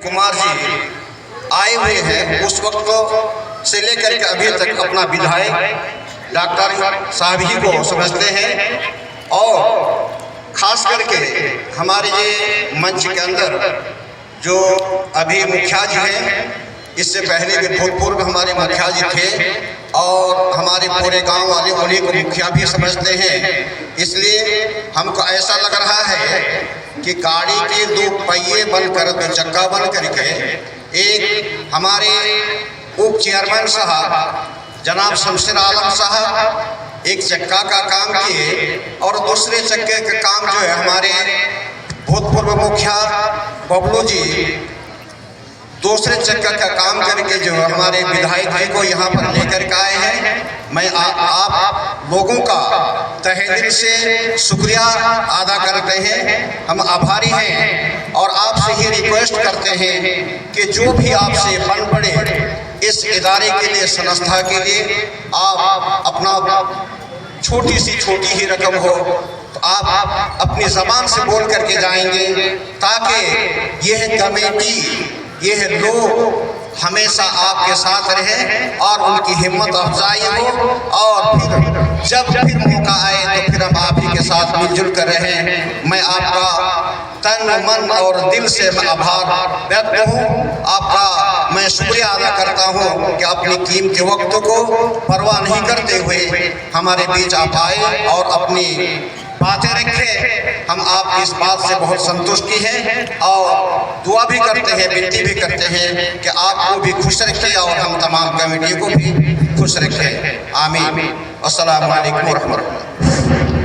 कुमार जी आए हुए हैं, उस वक्त से लेकर के अभी तक अपना विधायक डॉक्टर साहब ही को समझते हैं। और खास करके हमारे ये मंच के अंदर जो अभी मुखिया जी हैं, इससे पहले भी भूतपूर्व हमारे मुखिया जी थे और हमारे पूरे गांव वाले उन्हीं को मुखिया भी समझते हैं। इसलिए हमको ऐसा लग रहा है कि गाड़ी के दो पहिए बनकर, दो चक्का बन करके एक हमारे उप चेयरमैन साहब जनाब शमशेर आलम साहब एक चक्का का काम किए और दूसरे चक्के का काम जो है हमारे भूतपूर्व मुखिया बबलू जी दूसरे चक्कर का काम करके जो हमारे विधायक जी को यहाँ पर लेकर के आए हैं। मैं आप लोगों का तहे दिल से शुक्रिया अदा करते हैं, हम आभारी हैं और आपसे ही रिक्वेस्ट करते हैं कि जो भी आपसे बन पड़े इस इदारे के लिए, संस्था के लिए, आप अपना छोटी ही रकम हो तो आप अपनी ज़बान से बोल करके जाएंगे ताकि यह कमेटी, यह लोग हमेशा आपके साथ रहे और उनकी हिम्मत अफजाई हो और फिर जब मौका आए तो फिर हम आप ही के साथ मिलजुल कर रहें। मैं आपका तन मन और दिल से आभार व्यक्त हूँ, आपका मैं शुक्रिया अदा करता हूँ कि अपनी कीमती वक्त को परवाह नहीं करते हुए हमारे बीच आप आए और अपनी बातें रखें। हम आपकी इस बात से बहुत संतुष्टि हैं और दुआ भी करते हैं, विनती भी करते हैं कि आपको भी खुश रखें और हम तमाम कमेटी को भी खुश रखें। आमीन। अस्सलामु अलैकुम व रहमतुल्लाह।